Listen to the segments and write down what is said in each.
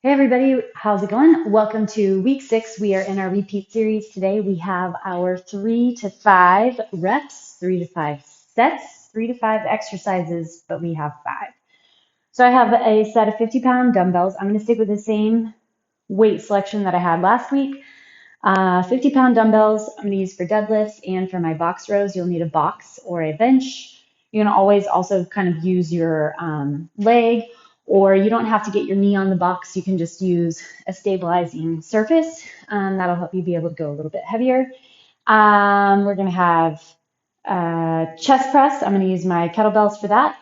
Hey everybody, how's it going? Welcome to week 6. We are in our repeat series. Today we have our 3 to 5 reps, 3 to 5 sets, 3 to 5 exercises, but we have 5. So I have a set of 50-pound dumbbells. I'm going to stick with the same weight selection that I had last week. 50-pound dumbbells I'm going to use for deadlifts, and for my box rows, you'll need a box or a bench. You can always also kind of use your leg, or you don't have to get your knee on the box. You can just use a stabilizing surface. That'll help you be able to go a little bit heavier. We're going to have chest press. I'm going to use my kettlebells for that.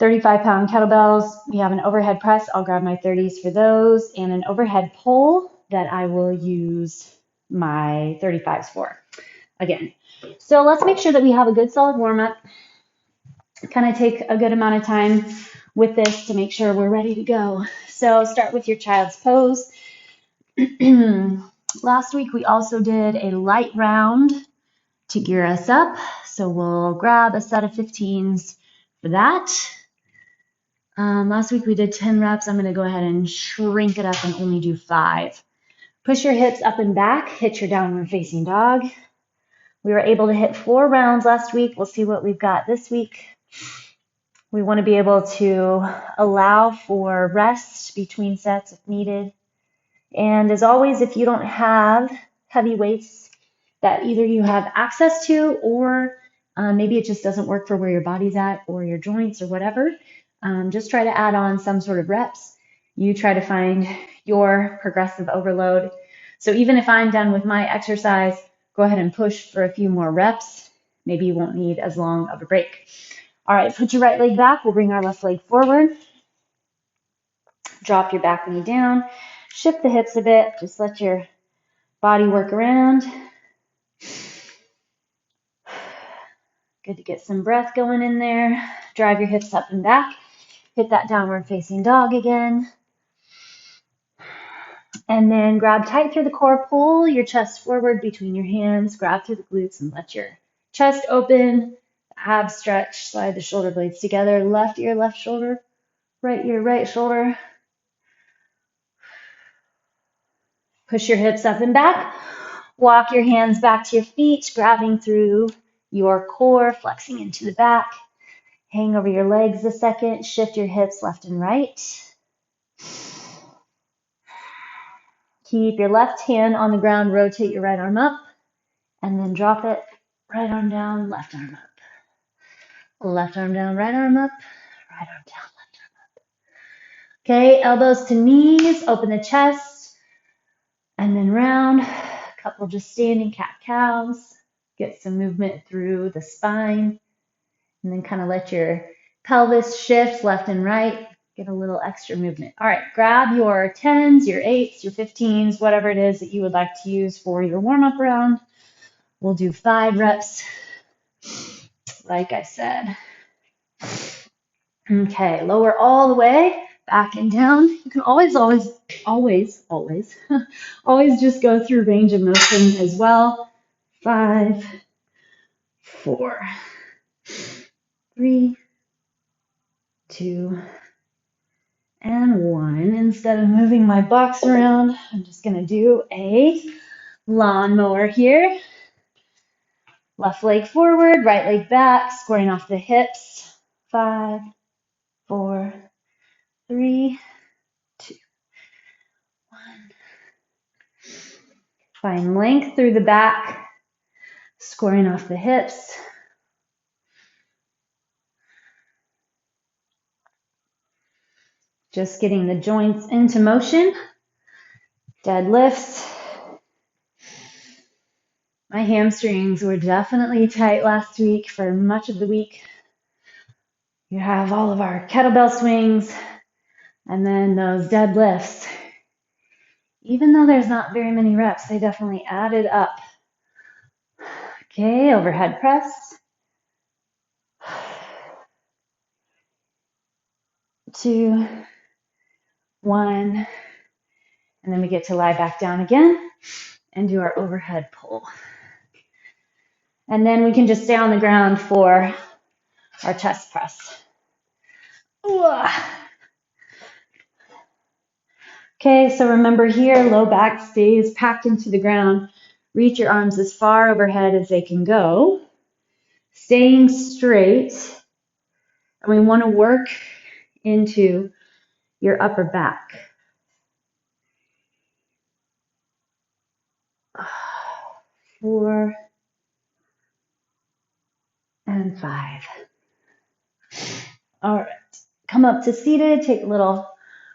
35-pound kettlebells. We have an overhead press. I'll grab my 30s for those, and an overhead pull that I will use my 35s for again. So let's make sure that we have a good solid warm up. Kind of take a good amount of time with this to make sure we're ready to go. So start with your child's pose. Last week we also did a light round to gear us up. So we'll grab a set of 15s for that. Last week we did 10 reps. I'm going to go ahead and shrink it up and only do 5. Push your hips up and back. Hit your downward facing dog. We were able to hit 4 rounds last week. We'll see what we've got this week. We want to be able to allow for rest between sets if needed. And as always, if you don't have heavy weights that either you have access to, or maybe it just doesn't work for where your body's at or your joints or whatever, just try to add on some sort of reps. You try to find your progressive overload. So even if I'm done with my exercise, go ahead and push for a few more reps. Maybe you won't need as long of a break. All right, put your right leg back. We'll bring our left leg forward. Drop your back knee down. Shift the hips a bit. Just let your body work around. Good to get some breath going in there. Drive your hips up and back. Hit that downward facing dog again. And then grab tight through the core. Pull your chest forward between your hands. Grab through the glutes and let your chest open. Abs stretch. Slide the shoulder blades together. Left ear, left shoulder. Right ear, right shoulder. Push your hips up and back. Walk your hands back to your feet, grabbing through your core, flexing into the back. Hang over your legs a second. Shift your hips left and right. Keep your left hand on the ground. Rotate your right arm up. And then drop it. Right arm down, left arm up. Left arm down, right arm up. Right arm down, left arm up. Okay, elbows to knees. Open the chest. And then round. A couple just standing cat-cows. Get some movement through the spine. And then kind of let your pelvis shift left and right. Get a little extra movement. All right, grab your 10s, your 8s, your 15s, whatever it is that you would like to use for your warm-up round. We'll do 5 reps, like I said. Okay, lower all the way, back and down. You can always just go through range of motion as well. 5, 4, 3, 2, and 1. Instead of moving my box around, I'm just going to do a lawnmower here. Left leg forward, right leg back, squaring off the hips. 5, 4, 3, 2, 1. Find length through the back, squaring off the hips. Just getting the joints into motion. Deadlifts. My hamstrings were definitely tight last week for much of the week. You have all of our kettlebell swings and then those deadlifts. Even though there's not very many reps, they definitely added up. Okay, overhead press. 2, 1. And then we get to lie back down again and do our overhead pull. And then we can just stay on the ground for our chest press. Okay, so remember here, low back stays packed into the ground. Reach your arms as far overhead as they can go. Staying straight. And we want to work into your upper back. 4 and 5. All right, come up to seated, take a little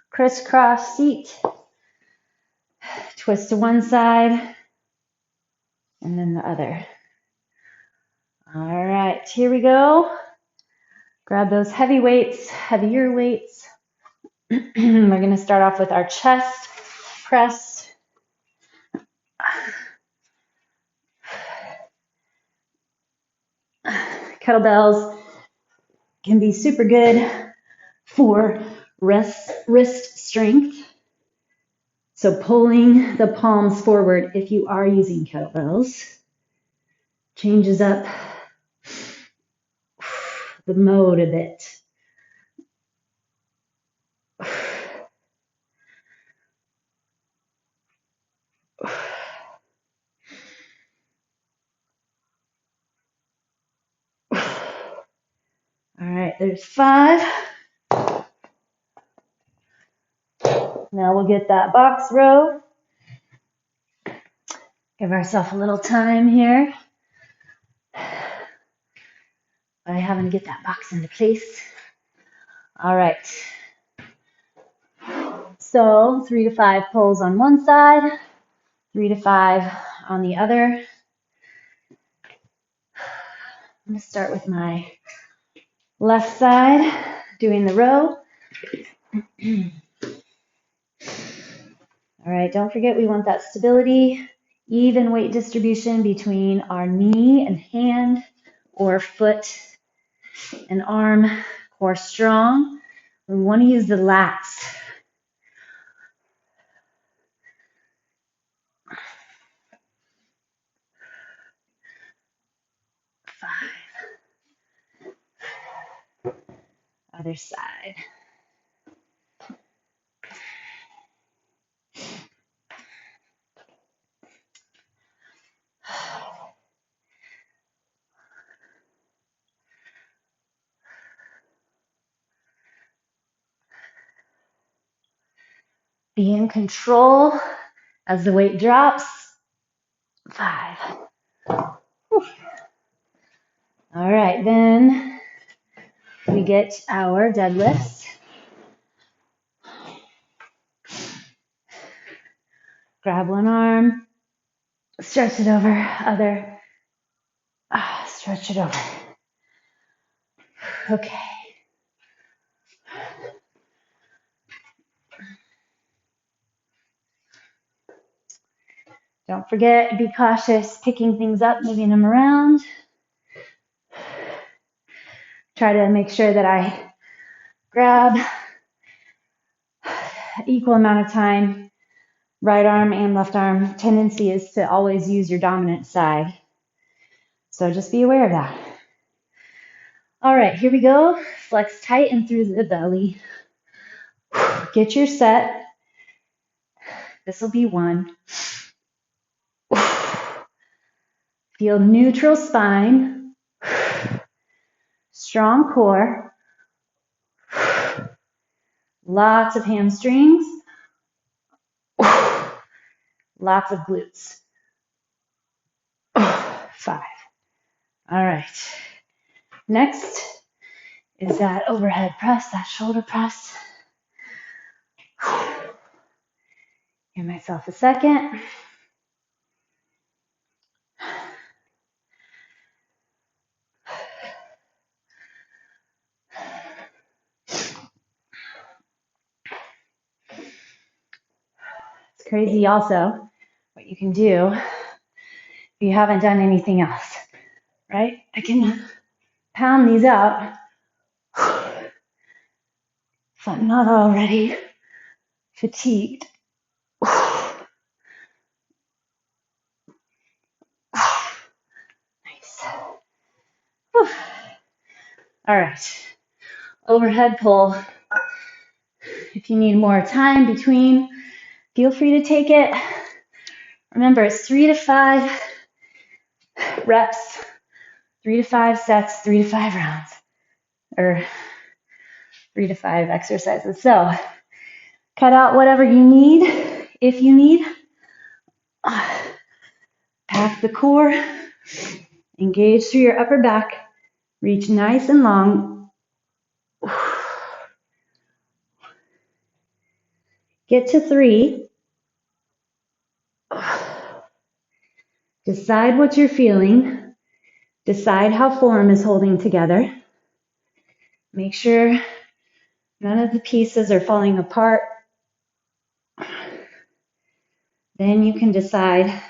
crisscross seat, twist to one side, and then the other. All right, here we go. Grab those heavy weights, heavier weights. We're going to start off with our chest press. Kettlebells can be super good for wrist strength. So pulling the palms forward if you are using kettlebells changes up the mode a bit. All right, there's 5. Now we'll get that box row. Give ourselves a little time here by having to get that box into place. All right. So 3 to 5 pulls on one side, 3 to 5 on the other. I'm going to start with my left side, doing the row. All right, don't forget we want that stability, even weight distribution between our knee and hand, or foot and arm, core strong. We want to use the lats. 5. Other side. Be in control as the weight drops. 5. Whew. All right, then we get our deadlifts. Grab one arm, stretch it over, other, stretch it over. Okay. Don't forget, be cautious picking things up, moving them around. Try to make sure that I grab equal amount of time, right arm and left arm. Tendency is to always use your dominant side. So just be aware of that. All right, here we go. Flex tight and through the belly. Get your set. This will be 1. Feel neutral spine. Strong core. Lots of hamstrings. Lots of glutes. 5. All right. Next is that overhead press, that shoulder press. Give myself a second. It's crazy also what you can do if you haven't done anything else, right? I can pound these out if I'm not already fatigued. Nice. All right. Overhead pull. If you need more time between, Feel free to take it. Remember, it's 3 to 5 reps, 3 to 5 sets, 3 to 5 rounds, or 3 to 5 exercises. So cut out whatever you need. If you need, pack the core, engage through your upper back, reach nice and long. Get to 3. Decide what you're feeling. Decide how form is holding together. Make sure none of the pieces are falling apart. Then you can decide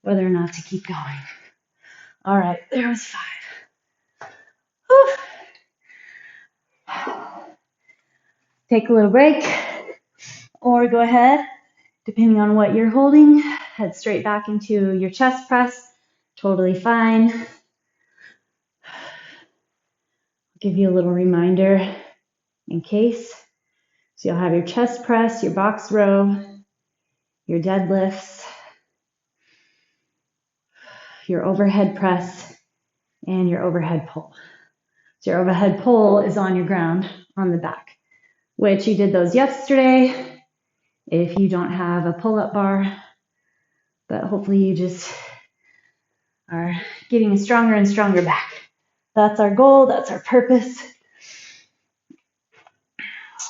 whether or not to keep going. All right, there was 5. Whew. Take a little break, or go ahead, depending on what you're holding, head straight back into your chest press. Totally fine. Give you a little reminder in case. So you'll have your chest press, your box row, your deadlifts, your overhead press, and your overhead pull. So your overhead pull is on your ground on the back, which you did those yesterday if you don't have a pull-up bar, but hopefully you just are getting a stronger and stronger back. That's our goal, that's our purpose.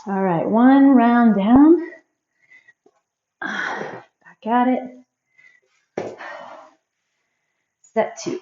All right, 1 round down. Back at it. Step 2.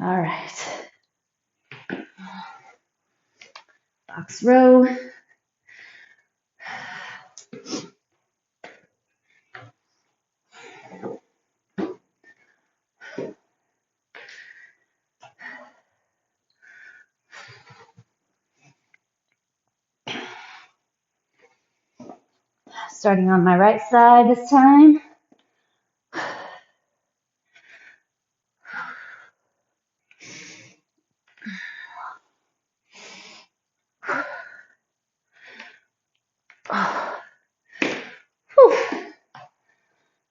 All right. Box row. Starting on my right side this time.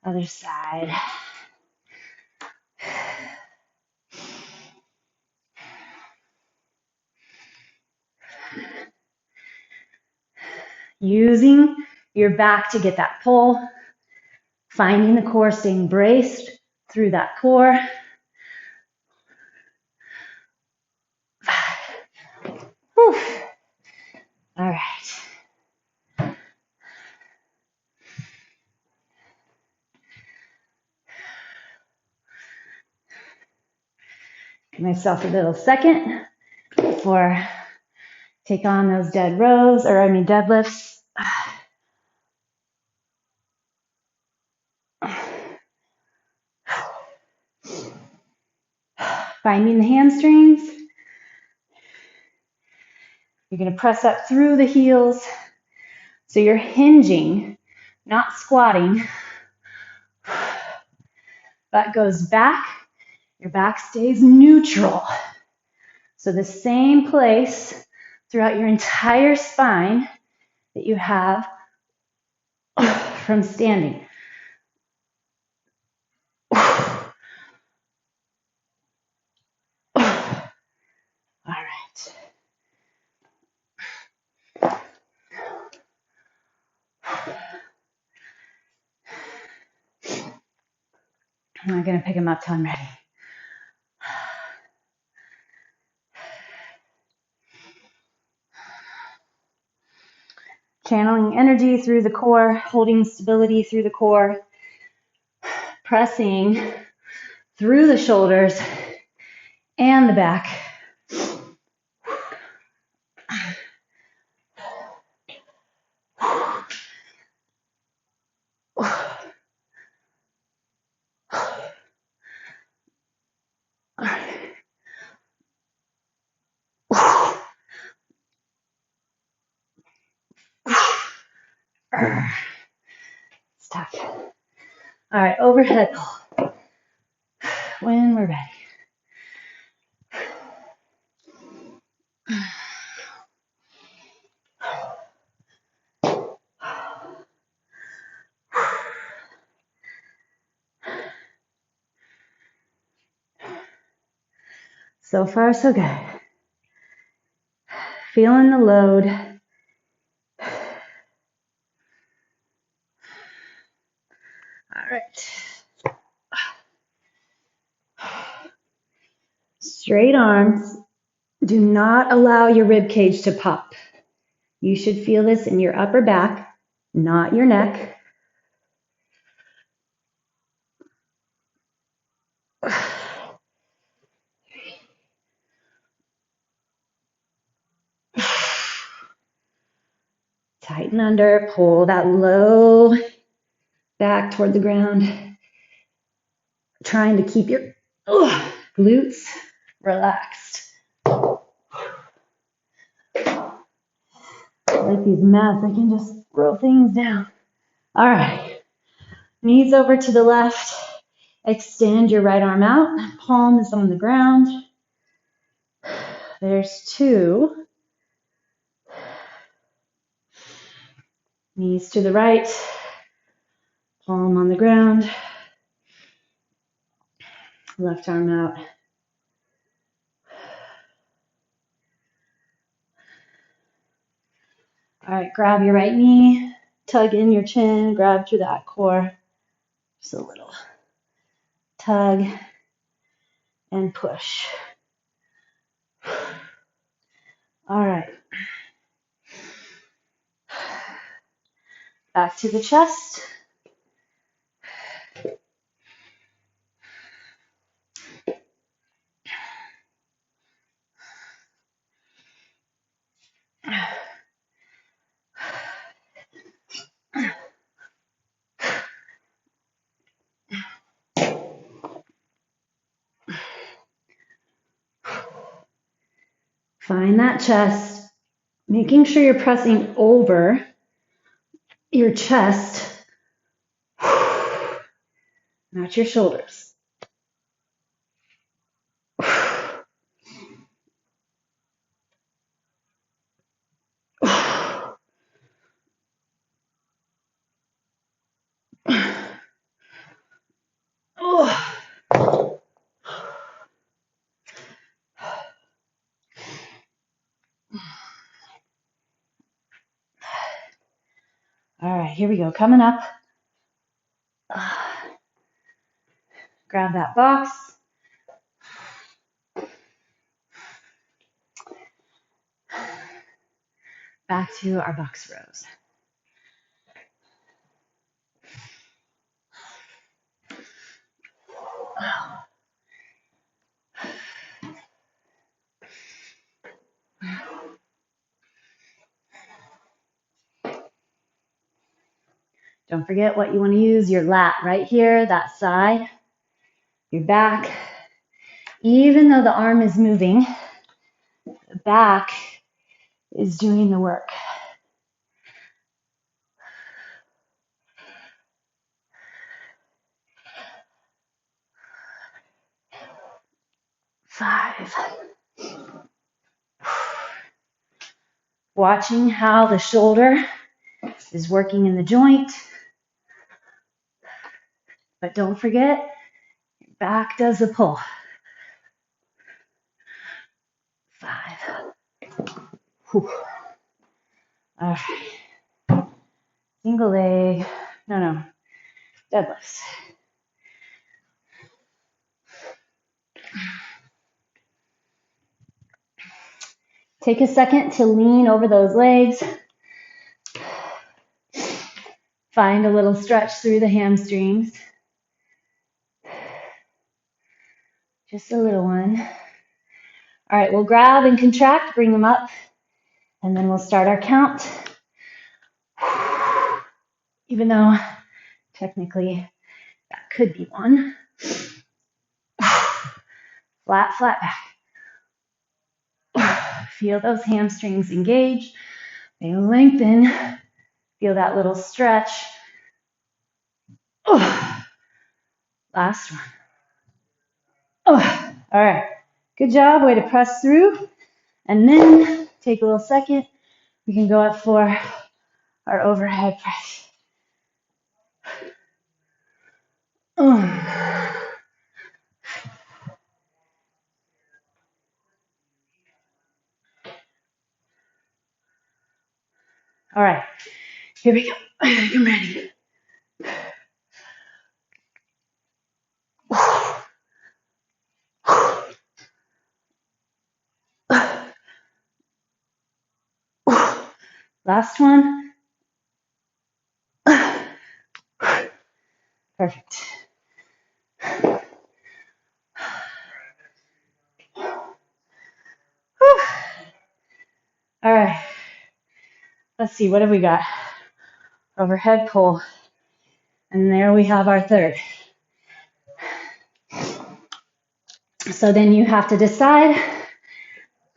Other side. Using your back to get that pull, finding the core, staying braced through that core. 5. Whew. All right. Give myself a little second before I take on those deadlifts. Finding the hamstrings. You're going to press up through the heels. So you're hinging, not squatting. Butt goes back. Your back stays neutral. So the same place throughout your entire spine that you have from standing. All right. I'm not going to pick them up till I'm ready. Channeling energy through the core, holding stability through the core, pressing through the shoulders and the back. It's tough. All right, overhead pull when we're ready. So far, so good. Feeling the load. All right. Straight arms. Do not allow your rib cage to pop. You should feel this in your upper back, not your neck. Tighten under, pull that low back toward the ground. Trying to keep your glutes relaxed. Like these mats, I can just throw things down. All right, knees over to the left. Extend your right arm out. Palm is on the ground. There's 2. Knees to the right. Palm on the ground. Left arm out. All right, grab your right knee. Tug in your chin. Grab through that core. Just a little tug and push. All right. Back to the chest. Find that chest, making sure you're pressing over your chest, not your shoulders. All right, here we go. Coming up. Grab that box. Back to our box rows. Don't forget what you want to use, your lat right here, that side, your back. Even though the arm is moving, the back is doing the work. Five. Watching how the shoulder is working in the joint. But don't forget, your back does the pull. 5. Whew. All right. Single leg. No. Deadlifts. Take a second to lean over those legs. Find a little stretch through the hamstrings. Just a little one. All right, we'll grab and contract, bring them up, and then we'll start our count. Even though technically that could be 1. Flat back. Feel those hamstrings engage. They lengthen Feel that little stretch. Oh, last one. Oh, all right. Good job. Way to press through. And then take a little second. We can go up for our overhead press. All right, here we go. I'm ready. Last one. Perfect. All right. Let's see, what have we got? Overhead pull. And there we have our third. So then you have to decide,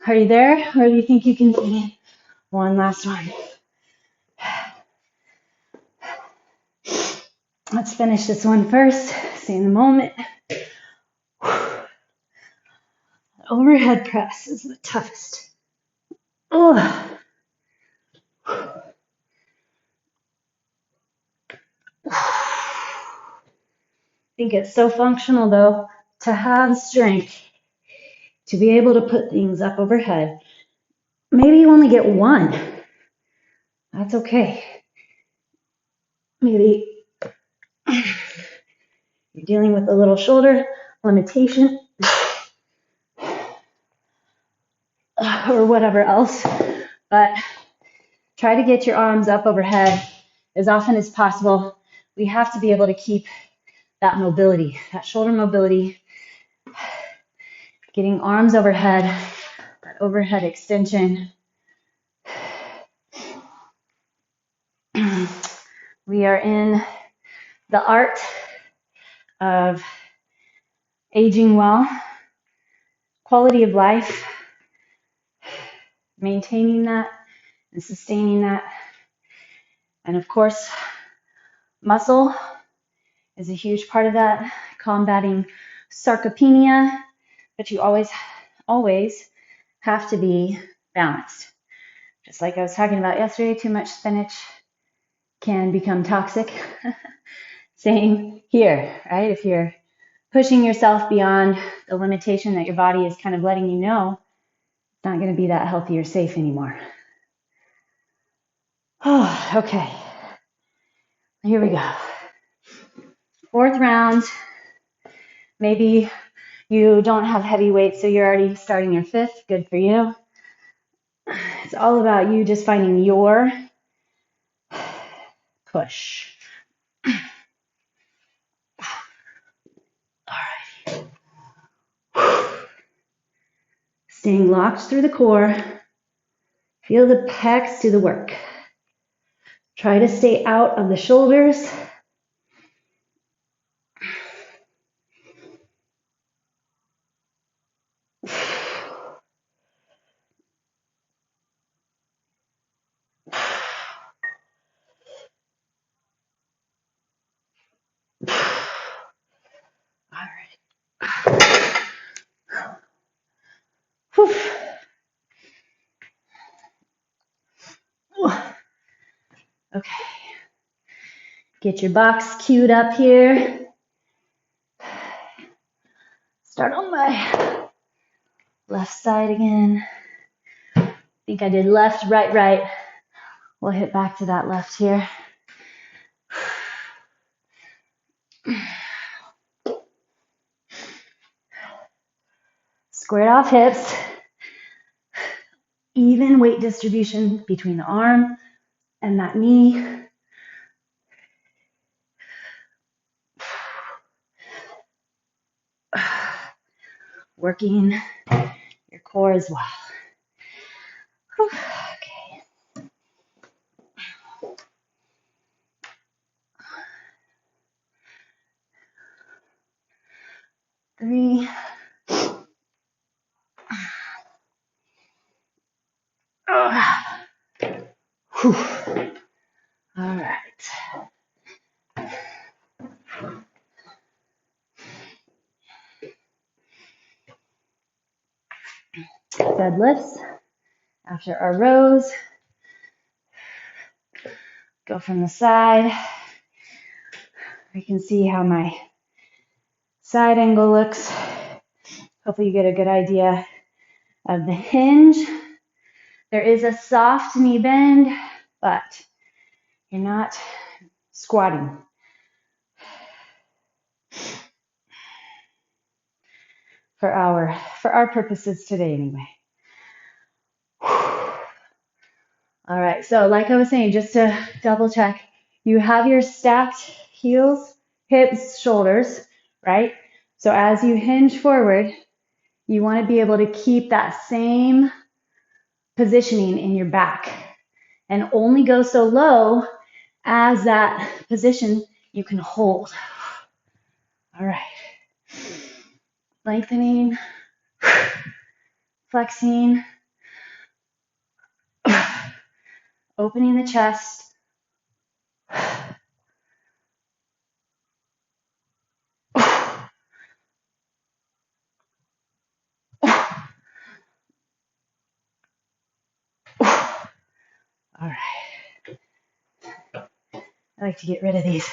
are you there, or do you think you can fit in one last one? Let's finish this one first. Stay in the moment. Overhead press is the toughest. Oh. I think it's so functional though to have strength to be able to put things up overhead. Maybe you only get one. That's okay. Maybe you're dealing with a little shoulder limitation or whatever else, but try to get your arms up overhead as often as possible. We have to be able to keep that mobility, that shoulder mobility, getting arms overhead, that overhead extension. We are in the art of aging well, quality of life, maintaining that and sustaining that. And of course, muscle is a huge part of that, combating sarcopenia, but you always have to be balanced. Just like I was talking about yesterday, too much spinach can become toxic. Same here, right? If you're pushing yourself beyond the limitation that your body is kind of letting you know, it's not going to be that healthy or safe anymore. Oh, okay. Here we go. Fourth round. Maybe you don't have heavy weights, so you're already starting your fifth. Good for you. It's all about you just finding your push. All right. Staying locked through the core. Feel the pecs do the work. Try to stay out of the shoulders. All right. Whew. Okay. Get your box queued up here. Start on my left side again. I think I did left, right, right. We'll hit back to that left here. Squared off hips. Even weight distribution between the arm and that knee. Working your core as well. Okay. 3. Whew. All Deadlifts. After our rows, go from the side. You can see how my side angle looks. Hopefully you get a good idea of the hinge. There is a soft knee bend, but you're not squatting. For our purposes today anyway. All right, so like I was saying, just to double check, you have your stacked heels, hips, shoulders, right? So as you hinge forward, you want to be able to keep that same positioning in your back and only go so low as that position you can hold. All right. Lengthening, flexing, opening the chest. All right. I like to get rid of these.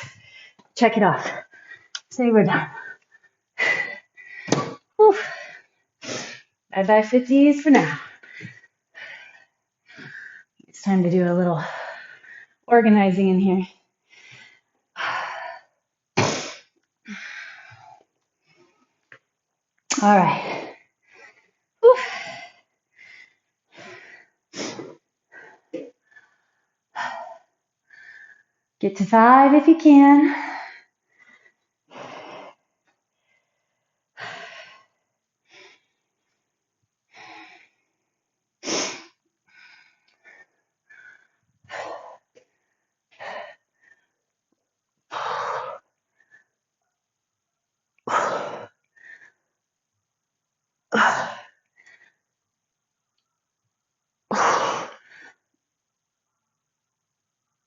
Check it off. Say we're done. Whew. Bye-bye 50s for now. It's time to do a little organizing in here. All right. Whew. Get to 5 if you can.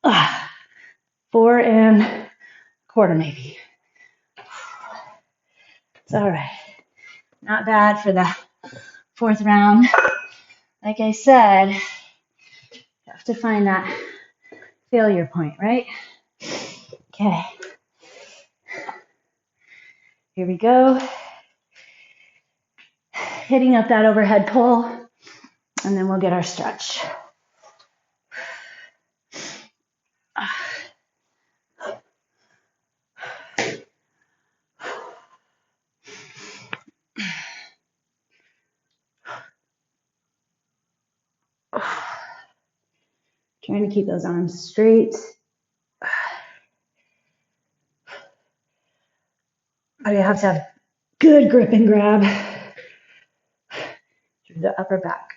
Ah, 4 and a quarter maybe. It's all right. Not bad for the 4th round. Like I said, you have to find that failure point, right? Okay. Here we go. Hitting up that overhead pull, and then we'll get our stretch. Trying to keep those arms straight. But you have to have good grip and grab through the upper back.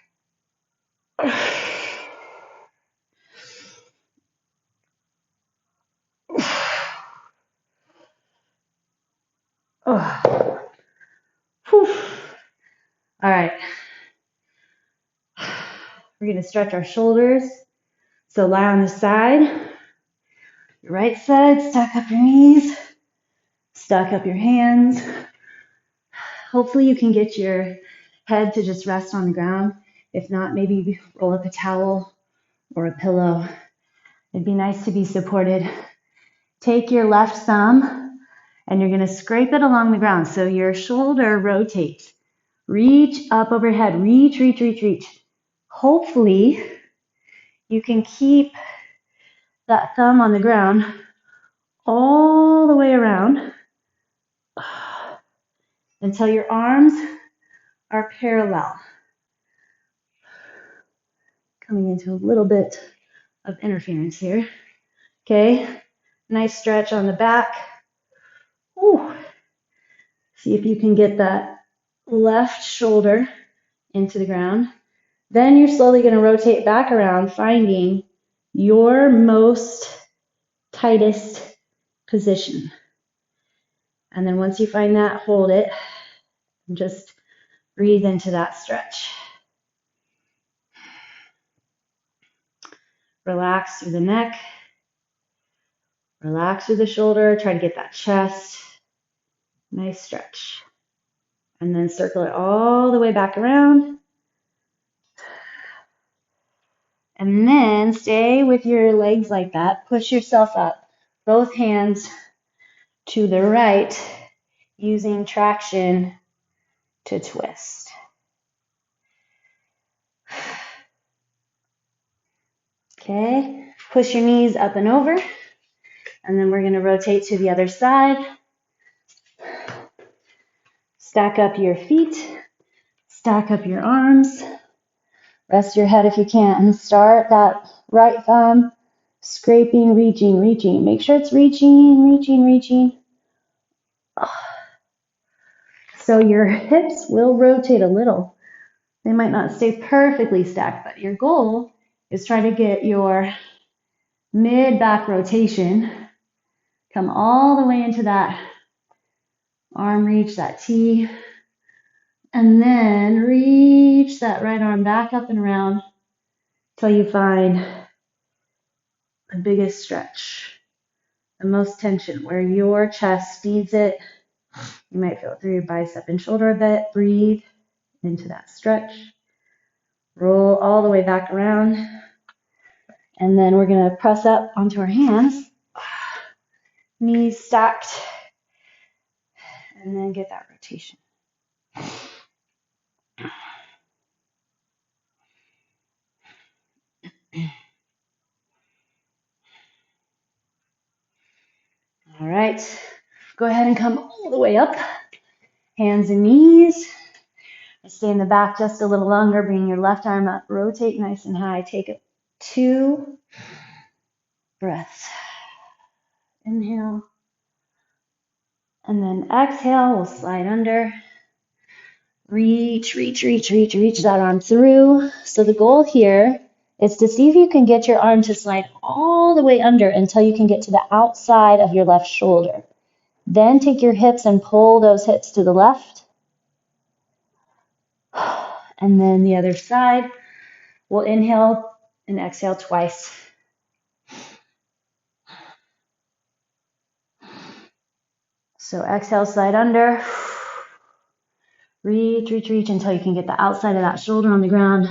Oh. Whew. All right. We're going to stretch our shoulders. So lie on the side. Your right side, stack up your knees. Stack up your hands. Hopefully you can get your head to just rest on the ground. If not, maybe roll up a towel or a pillow. It'd be nice to be supported. Take your left thumb and you're going to scrape it along the ground. So your shoulder rotates. Reach up overhead. Reach, reach, reach, reach. Hopefully you can keep that thumb on the ground all the way around until your arms are parallel. Coming into a little bit of interference here. Okay, nice stretch on the back. Ooh. See if you can get that left shoulder into the ground. Then you're slowly going to rotate back around, finding your most tightest position. And then once you find that, hold it and just breathe into that stretch. Relax through the neck. Relax through the shoulder. Try to get that chest. Nice stretch. And then circle it all the way back around. And then stay with your legs like that. Push yourself up. Both hands to the right, using traction to twist. Okay, push your knees up and over. And then we're going to rotate to the other side. Stack up your feet. Stack up your arms. Rest your head if you can. And start that right thumb scraping, reaching. Make sure it's reaching. So your hips will rotate a little. They might not stay perfectly stacked, but your goal is try to get your mid-back rotation, come all the way into that arm reach, that T, and then reach that right arm back up and around till you find the biggest stretch, the most tension, where your chest needs it. You might feel it through your bicep and shoulder a bit. Breathe into that stretch. Roll all the way back around. And then we're going to press up onto our hands. Knees stacked. And then get that rotation. All right. Go ahead and come all the way up. Hands and knees. Stay in the back just a little longer. Bring your left arm up. Rotate nice and high. Take 2 breaths. Inhale. And then exhale. We'll slide under. Reach that arm through. So the goal here is to see if you can get your arm to slide all the way under until you can get to the outside of your left shoulder. Then take your hips and pull those hips to the left. And then the other side. We'll inhale and exhale twice. So exhale, slide under. Reach until you can get the outside of that shoulder on the ground.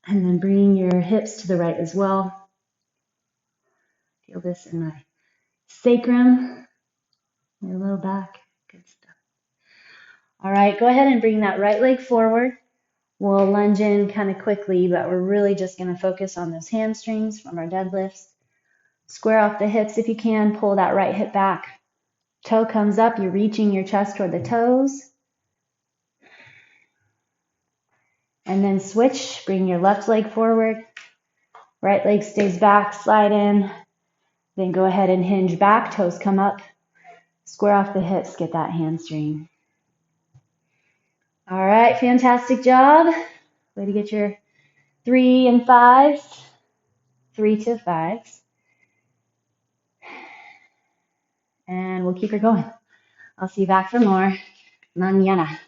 And then bring your hips to the right as well. Feel this in my sacrum, your low back. Good stuff. All right, go ahead and bring that right leg forward. We'll lunge in kind of quickly, but we're really just going to focus on those hamstrings from our deadlifts. Square off the hips if you can. Pull that right hip back. Toe comes up. You're reaching your chest toward the toes. And then switch. Bring your left leg forward. Right leg stays back. Slide in. Then go ahead and hinge back. Toes come up. Square off the hips. Get that hamstring. All right. Fantastic job. Way to get your 3 and 5s. 3 to 5s. And we'll keep her going. I'll see you back for more mañana.